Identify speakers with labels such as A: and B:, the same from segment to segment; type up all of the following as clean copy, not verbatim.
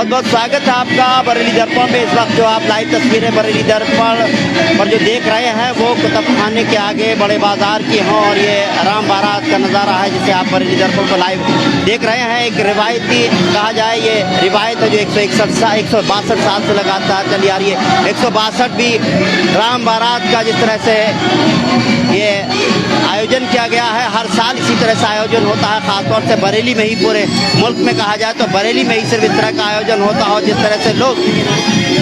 A: बहुत बहुत स्वागत है आपका बरेली दर्पण में। इस वक्त जो आप लाइव तस्वीरें बरेली दर्पण पर जो देख रहे हैं वो कुतुब खाने के आगे बड़े बाजार की हैं और ये राम बारात का नज़ारा है जिसे आप बरेली दर्पण पर लाइव देख रहे हैं। एक रिवायती कहा जाए ये रिवायत है जो 162 साल से लगातार चली आ रही है। 162 भी राम बारात का जिस तरह से ये आयोजन किया गया है, हर साल इसी तरह से आयोजन होता है। खासतौर से बरेली में ही, पूरे मुल्क में कहा जाए तो बरेली में ही सिर्फ इस तरह का आयोजन होता है। जिस तरह से लोग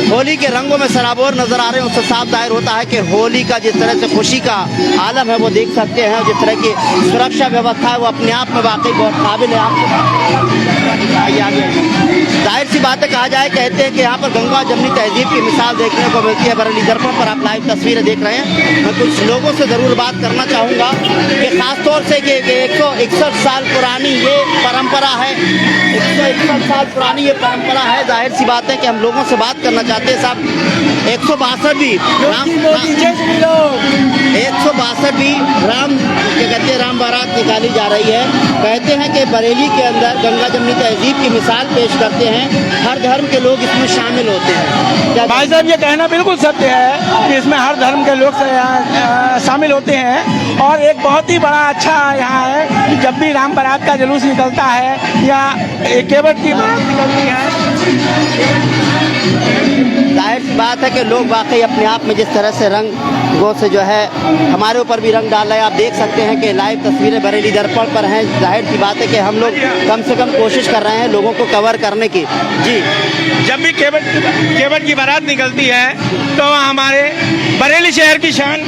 A: होली के रंगों में सराबोर नजर आ रहे हैं उससे साफ जाहिर होता है कि होली का जिस तरह से खुशी का आलम है वो देख सकते हैं। जिस तरह की सुरक्षा व्यवस्था है वो अपने आप में वाकई बहुत काबिल है। जाहिर सी बात है, कहा जाए कहते हैं कि यहाँ पर गंगा जमनी तहजीब की मिसाल देखने को मिलती है। बरेली दर्पण पर आप लाइव तस्वीरें देख रहे हैं। मैं कुछ लोगों से ज़रूर बात करना चाहूँगा कि ख़ासतौर से कि 161 साल पुरानी ये परंपरा है। 161 साल पुरानी ये परंपरा है। जाहिर सी बात है कि हम लोगों से बात करना चाहते हैं। साहब 162 भी राम क्या कहते हैं राम बारात निकाली जा रही है। कहते हैं कि बरेली के अंदर गंगा जमनी तहजीब की मिसाल पेश करते हैं। हर धर्म के लोग इसमें शामिल होते हैं।
B: भाई साहब ये कहना बिल्कुल सत्य है कि इसमें हर धर्म के लोग शामिल होते हैं और एक बहुत ही बड़ा अच्छा यहाँ है कि जब भी राम बारात का जुलूस निकलता है या केवट की बारात निकलती है,
A: जाहिर सी बात है कि लोग वाकई अपने आप में जिस तरह से रंगों से जो है हमारे ऊपर भी रंग डाल रहे हैं। आप देख सकते हैं कि लाइव तस्वीरें बरेली दर्पण पर हैं। जाहिर सी बात है कि हम लोग कम से कम कोशिश कर रहे हैं लोगों को कवर करने की। जी,
B: जब भी केवट की बारात निकलती है तो हमारे बरेली शहर की शान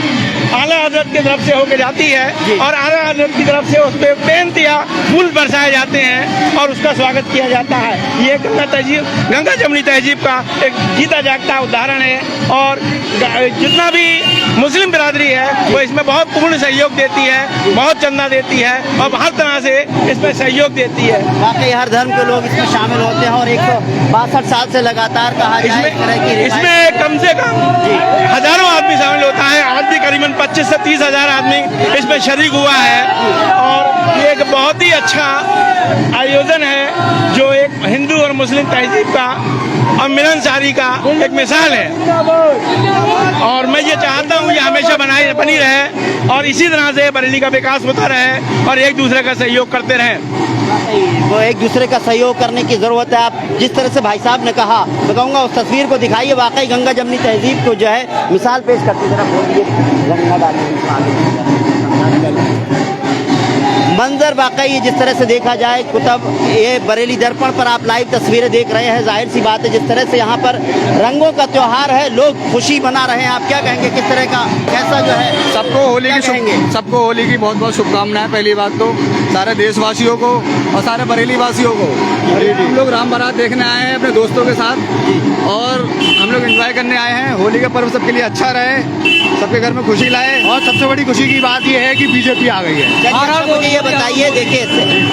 B: आला हजरत की तरफ से होकर जाती है और आला हजरत की तरफ से उस पर पेंट या फूल बरसाए जाते हैं और उसका स्वागत किया जाता है। ये गंगा जमनी तहजीब का एक जीता जागता उदाहरण है और जितना भी मुस्लिम बिरादरी है वो इसमें बहुत पूर्ण सहयोग देती है, बहुत चंदा देती है और हर तरह से इसमें सहयोग देती है।
A: वाकई हर धर्म के लोग इसमें शामिल होते हैं और 162 साल से लगातार कहा जाए
B: इसमें कम से कम हजारों आदमी शामिल होता है। आज भी करीबन 25 से 30 हजार आदमी इसमें शरीक हुआ है और ये एक बहुत ही अच्छा आयोजन है जो एक हिंदू और मुस्लिम तहजीब का और मिलनसारी का एक मिसाल है और मैं ये चाहता हूँ ये हमेशा बनी रहे और इसी तरह से बरेली का विकास होता रहे और एक दूसरे का सहयोग करते रहें।
A: वो एक दूसरे का सहयोग करने की ज़रूरत है। आप जिस तरह से भाई साहब ने कहा, मैं कहूँगा उस तस्वीर को दिखाइए। वाकई गंगा जमनी तहजीब को जो है मिसाल पेश करती मंजर वाकई जिस तरह से देखा जाए कुतुब ये बरेली दर्पण पर आप लाइव तस्वीरें देख रहे हैं। जाहिर सी बात है जिस तरह से यहाँ पर रंगों का त्योहार है, लोग खुशी मना रहे हैं। आप क्या कहेंगे, किस तरह का कैसा जो है
C: सबको होली की बहुत बहुत शुभकामनाएं। पहली बात तो सारे देशवासियों को और सारे बरेली वासियों को। हम लोग राम बारात देखने आए हैं अपने दोस्तों के साथ और हम लोग एंजॉय करने आए हैं। होली का पर्व सबके लिए अच्छा रहे, सबके घर में खुशी लाए और सबसे बड़ी खुशी की बात यह है कि बीजेपी आ गई है।
A: मुझे ये बताइए, देखिए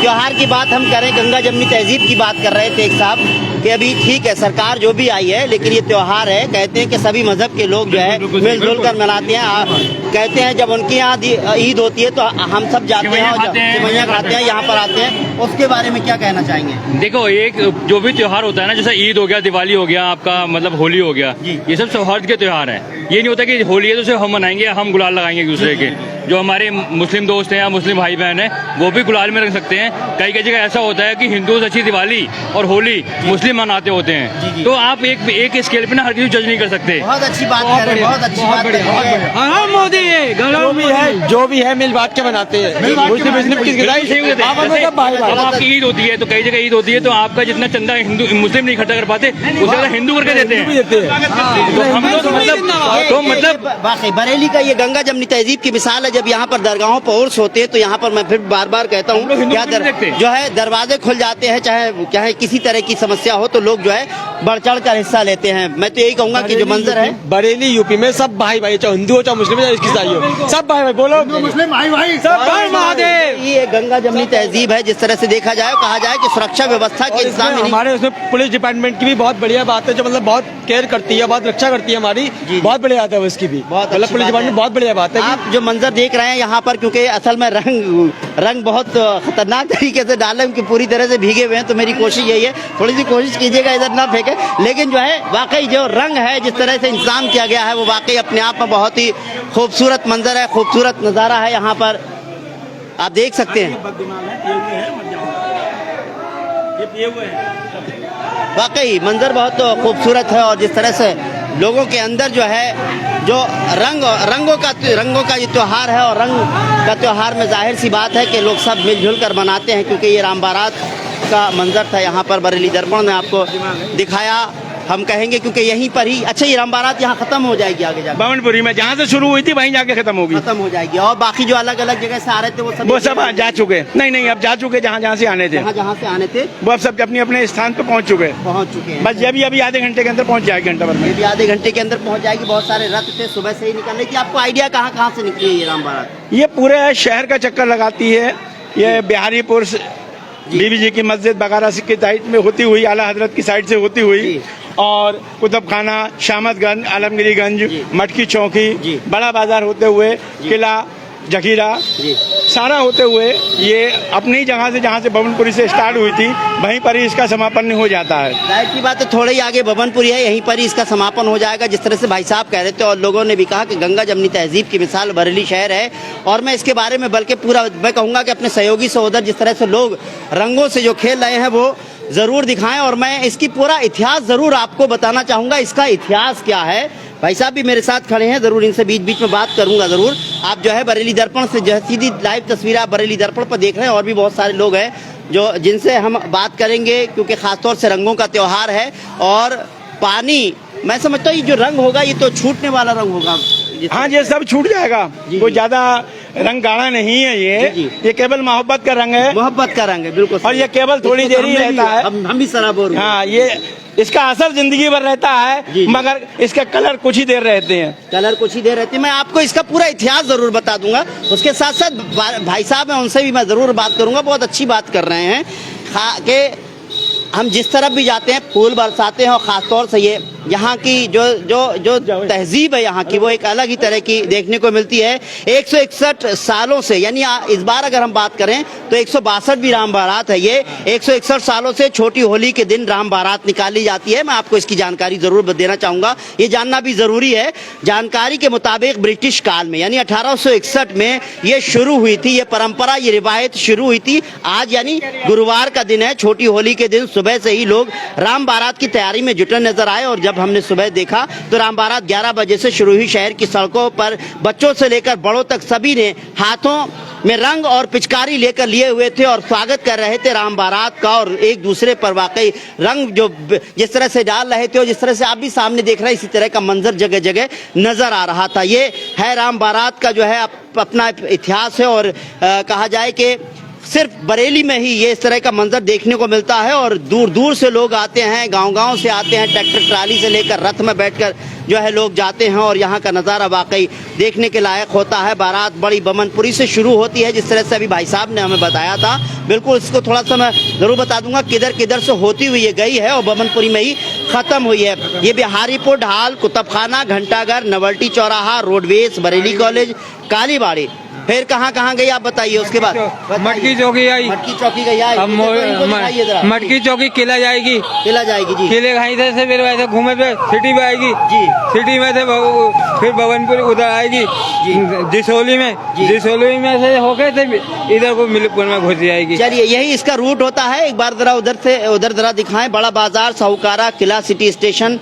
A: त्योहार की बात हम करें, गंगा जमनी तहजीब की बात कर रहे थे एक साहब कि अभी ठीक है सरकार जो भी आई है लेकिन ये त्योहार है। कहते हैं कि सभी मजहब के लोग जो है मिलजुल कर मनाते हैं। कहते हैं जब उनके यहाँ ईद होती है तो हम सब जाते हैं और सिवैयाँ खाते हैं, यहाँ पर आते हैं। उसके बारे में क्या कहना चाहेंगे?
D: देखो, एक जो भी त्योहार होता है ना, जैसे ईद हो गया, दिवाली हो गया, आपका मतलब होली हो गया, ये सब सौहार्द के त्योहार है। ये नहीं होता कि होली है तो सिर्फ हम मनाएंगे, हम गुलाल लगाएंगे एक दूसरे के। जो हमारे मुस्लिम दोस्त हैं या मुस्लिम भाई बहन हैं वो भी गुलाल में रख सकते हैं। कई कई जगह ऐसा होता है कि हिंदू से अच्छी दिवाली और होली मुस्लिम मनाते होते हैं। तो आप एक स्केल पे ना हर किसी जज नहीं कर सकते।
A: बहुत अच्छी बात कर रहे हैं, बहुत अच्छी बात कर रहे हैं।
B: मोदी जो भी है मिल बांट के बनाते हैं।
D: अब आपकी ईद होती है तो कई जगह ईद होती है तो आपका जितना चंदा हिंदू मुस्लिम नहीं इकट्ठा कर पाते उससे ज्यादा हिंदू करके देते हैं। तो हम लोग मतलब
A: वाकई बरेली का ये गंगा जमनी तहजीब की मिसाल है। जब यहाँ पर दरगाहों पर उर्स होते हैं तो यहाँ पर मैं फिर बार बार कहता हूँ क्या जो है दरवाजे खुल जाते हैं, चाहे किसी तरह की समस्या हो तो लोग जो है बढ़ चढ़ कर हिस्सा लेते हैं। मैं तो यही कहूंगा कि जो मंजर है
E: बरेली यूपी में सब भाई भाई, चाहे हिंदू हो चाहे मुस्लिम हो चाहे ईसाई हो, सब भाई भाई। बोलो मुस्लिम भाई भाई, सब भाई महादेव।
A: ये गंगा जमनी तहजीब है। जिस तरह से देखा जाए, कहा जाए कि सुरक्षा व्यवस्था के इंतजाम में
E: हमारे उसमें पुलिस डिपार्टमेंट की भी बहुत बढ़िया बात है, जो मतलब बहुत केयर करती है, बहुत रक्षा करती है हमारी, बहुत बढ़िया बात है उसकी भी।
A: बहुत
E: मतलब पुलिस डिपार्टमेंट बहुत बढ़िया बात है।
A: आप जो मंजर देख रहे हैं यहाँ पर, क्योंकि असल में रंग बहुत खतरनाक तरीके से डाले, उनकी पूरी तरह से भीगे हुए हैं, तो मेरी कोशिश यही है थोड़ी सी कोशिश कीजिएगा इधर ना फेंके। लेकिन जो है वाकई जो रंग है, जिस तरह से इंतजाम किया गया है, वो वाकई अपने आप में बहुत ही खूबसूरत मंजर है, खूबसूरत नज़ारा है। यहाँ पर आप देख सकते हैं, वाकई मंजर बहुत खूबसूरत है। और जिस तरह से लोगों के अंदर जो है, जो रंगों का ये त्योहार है, और रंग का त्योहार में जाहिर सी बात है कि लोग सब मिलजुल कर मनाते हैं, क्योंकि ये राम बारात का मंजर था यहाँ पर बरेली दर्पण में आपको दिखाया। हम कहेंगे क्योंकि यहीं पर ही, अच्छा ये राम बारात यहाँ खत्म हो जाएगी आगे जाकर
B: भवनपुरी में, जहाँ से शुरू हुई थी वहीं जाके खत्म होगी,
A: खत्म हो जाएगी। और बाकी जो अलग अलग जगह से आ रहे थे वो सब
B: जा चुके। नहीं, अब जा चुके, जहाँ से आने थे,
A: जहाँ से आने थे
B: वो अब सब अपने अपने स्थान पे पहुँच चुके
A: हैं।
B: बस ये भी अभी आधे घंटे के अंदर पहुँच जाएगी, घंटा भर में।
A: ये भी आधे घंटे के अंदर पहुँच जाएगी। बहुत सारे रथ थे, सुबह से ही निकल रही थी। आपको आइडिया कहाँ से निकली है ये राम बारात?
B: ये पूरे शहर का चक्कर लगाती है। ये बिहारीपुर बीबी जी की मस्जिद बगारा की साइड में होती हुई, आला हजरत की साइड से होती हुई, और कुतुब खाना, शामतगंज, आलमगिरीगंज, मटकी चौकी, बड़ा बाजार होते हुए, किला जखीरा, सारा होते हुए ये अपनी जगह से, जहाँ से भवनपुरी से स्टार्ट हुई थी, वहीं पर ही इसका समापन हो जाता है।
A: जाहिर की बात है, थोड़े ही आगे भवनपुरी है, यहीं पर ही इसका समापन हो जाएगा। जिस तरह से भाई साहब कह रहे थे, और लोगों ने भी कहा कि गंगा जमनी तहजीब की मिसाल बरेली शहर है। और मैं इसके बारे में बल्कि पूरा मैं कहूँगा कि अपने सहयोगी सहोदर जिस तरह से लोग रंगों से जो खेल रहे हैं वो ज़रूर दिखाएं, और मैं इसकी पूरा इतिहास ज़रूर आपको बताना चाहूँगा। इसका इतिहास क्या है, भाई साहब भी मेरे साथ खड़े हैं, ज़रूर इनसे बीच बीच में बात करूंगा ज़रूर। आप जो है बरेली दर्पण से जो है सीधी लाइव तस्वीर आप बरेली दर्पण पर देख रहे हैं, और भी बहुत सारे लोग हैं जो जिनसे हम बात करेंगे, क्योंकि ख़ासतौर से रंगों का त्यौहार है। और पानी, मैं समझता हूँ ये जो रंग होगा ये तो छूटने वाला रंग होगा।
B: हाँ, ये सब छूट जाएगा, कोई ज्यादा रंग गाढ़ा नहीं है ये केवल मोहब्बत का रंग है,
A: मोहब्बत का रंग है, बिल्कुल।
B: और ये केवल थोड़ी देर ही रहता है।
A: हम भी सराबोर।
B: हाँ, ये इसका असर जिंदगी भर रहता है, मगर इसके कलर कुछ ही देर रहते हैं।
A: कलर कुछ ही देर रहते हैं। मैं आपको इसका पूरा इतिहास जरूर बता दूंगा। उसके साथ साथ भाई साहब हैं, उनसे भी मैं जरूर बात करूंगा। बहुत अच्छी बात कर रहे हैं कि हम जिस तरफ भी जाते हैं फूल बरसाते हैं, और ख़ासतौर से ये यहाँ की जो तहजीब है यहाँ की, वो एक अलग ही तरह की देखने को मिलती है। 161 सालों से, यानी इस बार अगर हम बात करें तो 162 भी राम बारात है। ये 161 सालों से छोटी होली के दिन राम बारात निकाली जाती है। मैं आपको इसकी जानकारी ज़रूर देना चाहूँगा, ये जानना भी ज़रूरी है। जानकारी के मुताबिक ब्रिटिश काल में, यानी 1861 में ये शुरू हुई थी, ये परंपरा, ये रिवायत शुरू हुई थी। आज यानी गुरुवार का दिन है, छोटी होली के दिन सुबह से ही लोग राम बारात की तैयारी में जुटे नजर आए। और जब हमने सुबह देखा तो राम बारात 11 बजे से शुरू हुई। शहर की सड़कों पर बच्चों से लेकर बड़ों तक सभी ने हाथों में रंग और पिचकारी लेकर लिए हुए थे और स्वागत कर रहे थे राम बारात का। और एक दूसरे पर वाकई रंग जो जिस तरह से डाल रहे थे, और जिस तरह से आप भी सामने देख रहे हैं, इसी तरह का मंजर जगह जगह नजर आ रहा था। ये है राम बारात का जो है अपना इतिहास है। और कहा जाए कि सिर्फ बरेली में ही ये इस तरह का मंजर देखने को मिलता है, और दूर दूर से लोग आते हैं, गांव-गांव से आते हैं, ट्रैक्टर ट्राली से लेकर रथ में बैठकर जो है लोग जाते हैं। और यहाँ का नज़ारा वाकई देखने के लायक होता है। बारात बड़ी बमनपुरी से शुरू होती है, जिस तरह से अभी भाई साहब ने हमें बताया था। बिल्कुल इसको थोड़ा सा मैं ज़रूर बता दूंगा किधर किधर से होती हुई ये गई है, और बमनपुरी में ही ख़त्म हुई है। ये बिहारीपुर, ढाल, कुतुबखाना, घंटाघर, नवल्टी चौराहा, रोडवेज, बरेली कॉलेज, कालीबाड़ी, फिर कहाँ गई आप बताइए। उसके बाद
E: मटकी चौकी आई,
A: मटकी चौकी गई आई,
E: मटकी चौकी किला जाएगी जी, किले इधर से फिर वैसे घूमे पे सिटी में आएगी जी, सिटी में से फिर भवनपुर उधर आएगी जिसोली में से होके इधर को मिलपुर में घुस जाएगी।
A: चलिए, यही इसका रूट होता है। एक बार जरा उधर जरा दिखाएं। बड़ा बाजार, साहूकारा, किला, सिटी स्टेशन,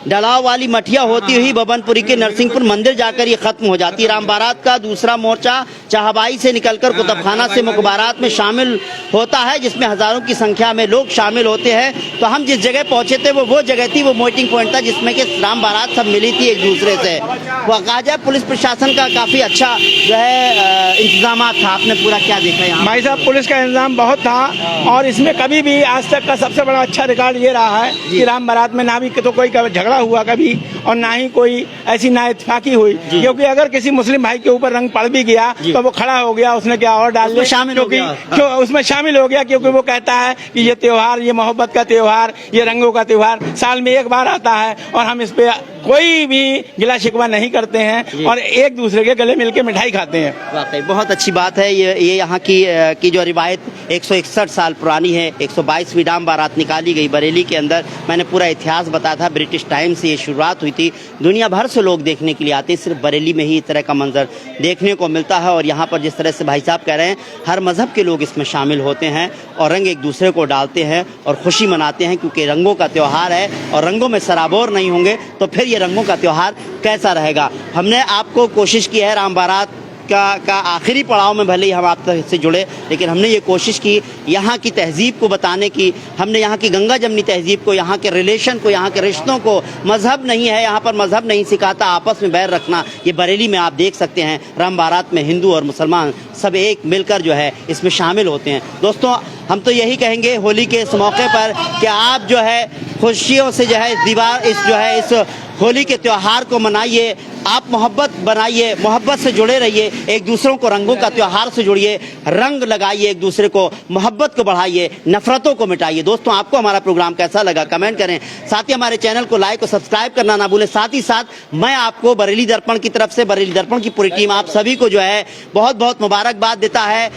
A: डलाव वाली मठिया होती हुई भवनपुरी के नरसिंहपुर मंदिर जाकर ये खत्म हो जाती है। राम बारात का दूसरा मोर्चा चाहबाई से निकलकर कुतुबखाना से मुख्य बारात में शामिल होता है, जिसमें हजारों की संख्या में लोग शामिल होते हैं। तो हम जिस जगह पहुंचे थे वो जगह थी, वो मीटिंग पॉइंट था जिसमें कि राम बारात सब मिली थी एक दूसरे से। वो कहा जाए पुलिस प्रशासन का काफी अच्छा जो है इंतजाम था। आपने पूरा क्या देखा यहाँ?
B: भाई साहब, पुलिस का इंतजाम बहुत था और इसमें कभी भी आज तक का सबसे बड़ा अच्छा रिकॉर्ड ये रहा है कि राम बारात में ना भी तो कोई झगड़ा हुआ कभी और ना ही कोई ऐसी नाइत्तेफाकी हुई, क्योंकि अगर किसी मुस्लिम भाई के ऊपर रंग पड़ भी गया तो वो खड़ा हो गया, उसने क्या और डाल दिया,
A: शामिल हो गया।
B: क्यों उसमें शामिल हो गया, क्योंकि वो कहता है कि ये त्योहार, ये मोहब्बत का त्योहार, ये रंगों का त्योहार साल में एक बार आता है और हम इस पे कोई भी गिला शिकवा नहीं करते हैं और एक दूसरे के गले मिलके मिठाई खाते हैं।
A: वाकई बहुत अच्छी बात है। ये यहाँ की जो रिवायत 161 साल पुरानी है। 122वीं राम बारात निकाली गई बरेली के अंदर। मैंने पूरा इतिहास बताया था, ब्रिटिश टाइम से ये शुरुआत हुई थी। दुनिया भर से लोग देखने के लिए आते हैं, सिर्फ बरेली में ही इस तरह का मंजर देखने को मिलता है। और यहाँ पर जिस तरह से भाई साहब कह रहे हैं, हर मजहब के लोग इसमें शामिल होते हैं और रंग एक दूसरे को डालते हैं और खुशी मनाते हैं, क्योंकि रंगों का त्यौहार है और रंगों में सराबोर नहीं होंगे तो फिर ये रंगों का त्यौहार कैसा रहेगा। हमने आपको कोशिश की है राम बारात का आखिरी पड़ाव में, भले ही हम आप तक से जुड़े, लेकिन हमने ये कोशिश की यहाँ की तहजीब को बताने की। हमने यहाँ की गंगा जमनी तहजीब को, यहाँ के रिलेशन को, यहाँ के रिश्तों को, मजहब नहीं है यहाँ पर, मजहब नहीं सिखाता आपस में बैर रखना। ये बरेली में आप देख सकते हैं, राम बारात में हिंदू और मुसलमान सब एक मिलकर जो है इसमें शामिल होते हैं। दोस्तों, हम तो यही कहेंगे होली के इस मौके पर कि आप जो है खुशियों से जो है इस होली के त्योहार को मनाइए, आप मोहब्बत बनाइए, मोहब्बत से जुड़े रहिए, एक दूसरों को रंगों का त्योहार से जुड़िए, रंग लगाइए, एक दूसरे को मोहब्बत को बढ़ाइए, नफरतों को मिटाइए। दोस्तों, आपको हमारा प्रोग्राम कैसा लगा कमेंट करें, साथ ही हमारे चैनल को लाइक और सब्सक्राइब करना ना भूलें। साथ ही साथ मैं आपको बरेली दर्पण की तरफ से, बरेली दर्पण की पूरी टीम आप सभी को जो है बहुत बहुत मुबारकबाद देता है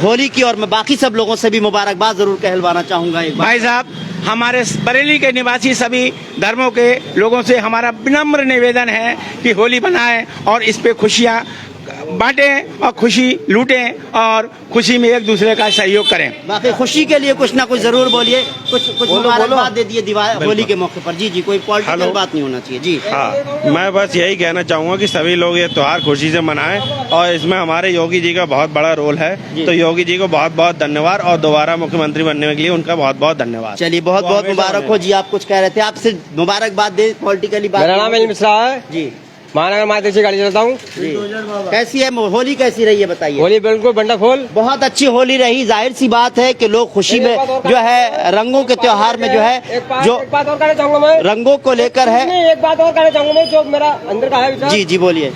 A: होली की, और मैं बाकी सब लोगों से भी मुबारकबाद जरूर कहलवाना चाहूंगा। एक बार
B: भाई साहब, हमारे बरेली के निवासी सभी धर्मों के लोगों से हमारा विनम्र निवेदन है कि होली बनाएं और इस पे खुशियां बांटें और खुशी लूटें और खुशी में एक दूसरे का सहयोग करें।
A: बाकी खुशी के लिए कुछ ना कुछ जरूर बोलिए, कुछ मुबारकबाद दे दिए दिवाली होली के मौके पर। जी, कोई पॉलिटिकल बात नहीं होना चाहिए। जी
F: हाँ, मैं बस यही कहना चाहूँगा कि सभी लोग ये त्योहार खुशी से मनाएं और इसमें हमारे योगी जी का बहुत बड़ा रोल है। तो योगी जी को बहुत बहुत धन्यवाद और दोबारा मुख्यमंत्री बनने के लिए उनका बहुत बहुत धन्यवाद।
A: चलिए, बहुत बहुत मुबारक हो जी। आप कुछ कह रहे थे, आपसे मुबारकबाद दे पॉलिटिकली बात।
E: मेरा नाम अनिल मिश्रा है
A: जी,
E: महानगर माध्यम से गाड़ी चलाता हूँ।
A: कैसी है होली, कैसी रही है बताइए?
E: होली बिल्कुल बंडाफोल,
A: बहुत अच्छी होली रही। जाहिर सी बात है कि लोग खुशी में जो है रंगों के त्योहार में जो है जो
E: एक बात और कहना चाहूंगा मैं,
A: रंगों को लेकर है।
E: एक बात और कहना चाहूंगा मैं, जो मेरा अंदर का है विचार।
A: जी जी बोलिए।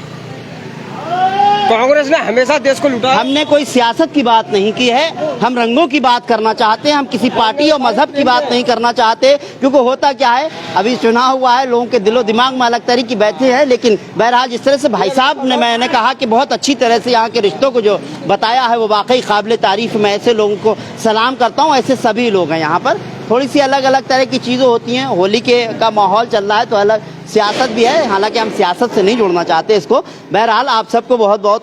E: कांग्रेस ने हमेशा देश को लूटा।
A: हमने कोई सियासत की बात नहीं की है, हम रंगों की बात करना चाहते हैं। हम किसी पार्टी और मजहब की बात नहीं करना चाहते, क्योंकि होता क्या है, अभी चुनाव हुआ है, लोगों के दिलो दिमाग में अलग तरह की बैठे हैं। लेकिन बहरहाल जिस तरह से भाई साहब ने, मैंने कहा कि बहुत अच्छी तरह से यहाँ के रिश्तों को जो बताया है वो वाकई काबिल तारीफ। मैं ऐसे लोगों को सलाम करता हूँ, ऐसे सभी लोग हैं यहाँ पर। थोड़ी सी अलग अलग तरह की चीज़ें होती हैं, होली का माहौल चल रहा है तो अलग सियासत भी है, हालांकि हम सियासत से नहीं जुड़ना चाहते इसको। बहरहाल आप सबको बहुत बहुत